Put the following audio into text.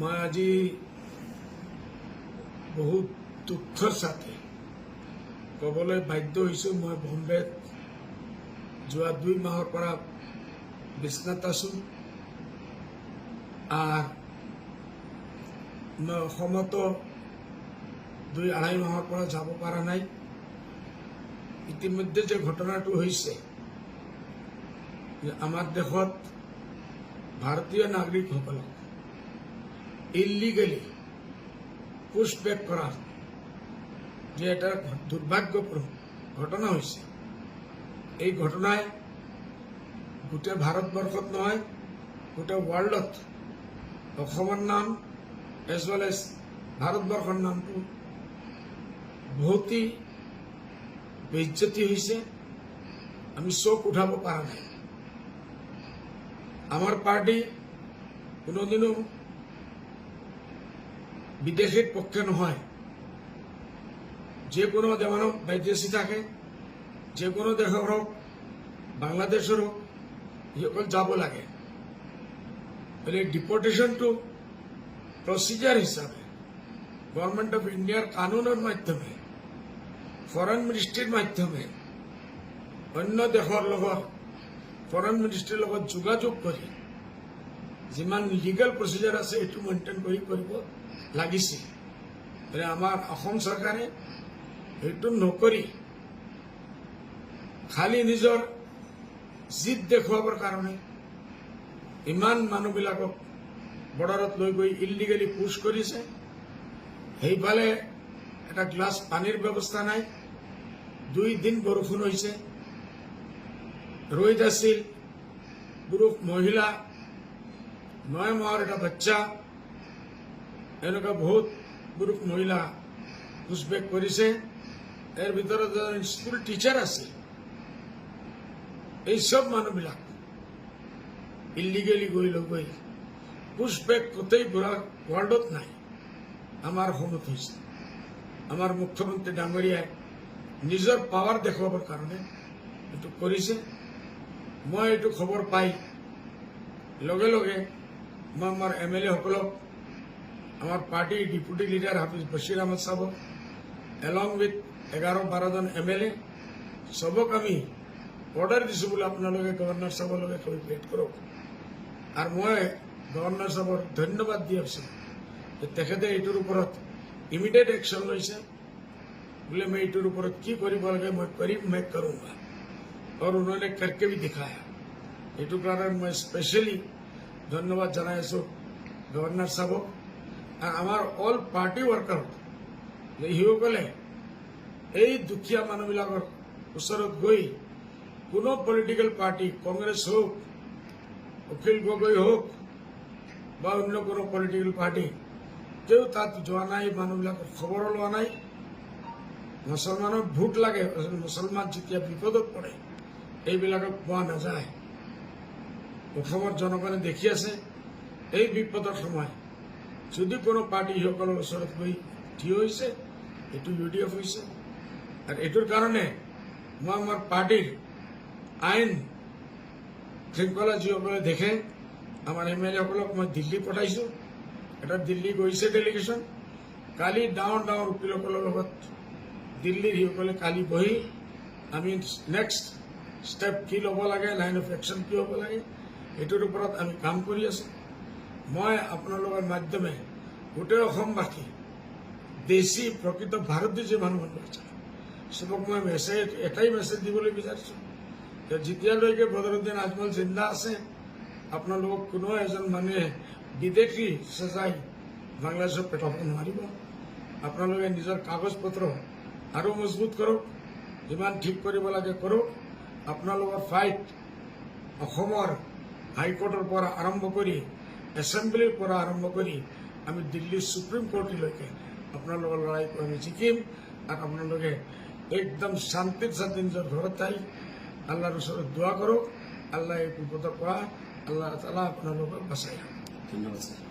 मैं আজি बहुत दुखर साथे कबले बाध्य हईसो मैं बम्बेत जोआ 2 माहर परा बिस्नात आसो और मैं असमतो 2-2.5 माहर परा जाब पारा नाई। इतिमध्ये जे घटनाटो हईसे आमार देशत भारतीय नागरिक सकलक इलिगेली पुशबैक करार जे एटा दुर्भाग्यपूर्ण घटना हईसे। এই ঘটনায় গোটে ভারতবর্ষত নহয় গোটে ওয়ার্ল্ডত অসমৰ নাম এজ ওয়েল এজ ভাৰতবৰ্ষৰ নামটো বহুতই বেইজ্জতি হয়েছে। আমি চোখ উঠাব পারা নাই। আমার পার্টি কোনোদিনও বিদেশের পক্ষে নহয়। যে কোনো যেমন বিদেশি থাকে যে কোনো দেশের হোক বাংলাদেশের হোক সকল যাব লাগে। বলে ডিপোর্টেশনটো প্রসিজার হিসাবে গভর্নমেন্ট অফ ইন্ডিয়ার কানুনের মাধ্যমে ফরেন মিনিস্ট্রির মাধ্যমে অন্য দেশের লগত ফরেন মিনিস্ট্রির লগত যোগাযোগ করে যিমান লিগাল প্রসিজার আছে এটু মেইনটেইন করে করব লাগিছে। বলে আমার অসম সরকারে এইটো নকৰি খালি নিজৰ জিদ দেখুৱাবৰ কাৰণে ইমান মানুহবিলাকক বৰ্ডাৰত লৈ গৈ ইলিগেলি পুশ কৰিছে। সেইফালে এটা গ্লাছ পানীৰ ব্যৱস্থা নাই। 2 দিন বৰষুণ হৈছে, ৰ'দ আছিল, পুৰুষ মহিলা 9 মাহৰ এটা বাচ্চা এনেকুৱা বহুত পুৰুষ মহিলা পুশবেক কৰিছে। এর ভিতরে স্কুল টিচার আছে। এই সব মানুহবিলাক ইলিগেলি গৈ পুশবেক কোথায় পুরা ওয়ার্ল্ডত নাই। আমার অসমত হয়েছে। আমার মুখ্যমন্ত্রী ডাঙরিয়ায় নিজের পাওয়ার দেখাবার কারণে এটু করেছে। মই এটু খবর পাই লগে লগে মই আমার MLA সকলক আমার party deputy leader Hafiz Bashir Ahmad সাহেব এলং উইথ 11-12 জন MLA সবক আমি অর্ডার দিছো বলে আপনাদের গভর্নর সাহেবের লগে কোঅপারেট করক। আর মই গভর্নর সাহেবর ধন্যবাদ দিয়ে আছি যে তেখেতে এইটোর উপরত ইমিডিয়েট একশন লৈছে। बोले मैं इटर ऊपर की करीब लगे मैं करीब मैं करूंगा और उन्होंने करके भी दिखाया। इटू कारण मैं स्पेशली धन्यवाद जानाइছো गवर्नर साहब और हमार ऑल पार्टी वर्कर हिসকলে এই দুখীয়া মানুহবিলাকৰ ওচৰত গৈ কোনো পলিটিক্যাল পার্টি কংগ্রেস হোক অখিল গগৈ হোক বা অন্য কোনো পলিটিক্যাল পার্টি কেউ তাত যোৱা নাই। মানুহবিলাকৰ খবৰ লোৱা নাই। মুসলমানৰ ভোট লাগে, মুসলমান যেতিয়া বিপদত পড়ে এইবিলাকক পোৱা নাযায়। অসমৰ জনগণে দেখি আছে এই বিপদৰ সময় যদি কোনো পাৰ্টি সকলৰ ওচৰত গৈ থিয় হৈছে এইটো UDF হৈছে। আর এটোর কারণে মই আমার পার্টির আইন শৃঙ্খলা যিসকলে দেখে আমার MLA সকলক মই দিল্লী পঠাইছো। এটা দিল্লী গৈছে ডেলিগেশন। কালি ডাঙৰ ডাঙৰ উকিলসকলৰ লগত দিল্লীর সিসকলে কালি বহি আমি নেক্সট স্টেপ কি ল'ব লাগে, লাইন অফ একশন কি হ'ব লাগে এইটোৰ ওপৰত আমি কাম কৰি আছো। মই আপোনালোকৰ মাধ্যমে গোটেই অসমবাসী দেশী প্ৰকৃত ভাৰতীয় যে মানুহ আছে সবক মই এটাই মেসেজ দিবলৈ বিচাৰিছো যে যেতিয়ালৈকে বদৰুদ্দিন আজমল জিন্দা আছে আপোনালোকক কোনো এজন মানুহে বিদেশী সজাই বাংলাদেশত পেটাব নোৱাৰিব। আপোনালোকে নিজৰ কাগজ পত্ৰ আৰু মজবুত কৰক, যিমান ঠিক কৰিব লাগে কৰক। আপোনালোকৰ ফাইট অসমৰ হাইকোৰ্টেৰ পৰা আৰম্ভ কৰি এসেম্বলিৰ পৰা আৰম্ভ কৰি আমি দিল্লীৰ সুপ্ৰিম কোৰ্টলৈকে আপোনালোকৰ লড়াইক আমি জিকিম। আৰ আপোনালোকে একদম শান্তিৰ সাথে নিজেৰ ঘৰত থাকি আল্লাহৰ ওচৰত দোয়া কৰো। আল্লাহ এই বিপদৰ পৰা আল্লাহ তাআলা আপোনালোকক বাঁচাই। ধন্যবাদ স্যাৰ।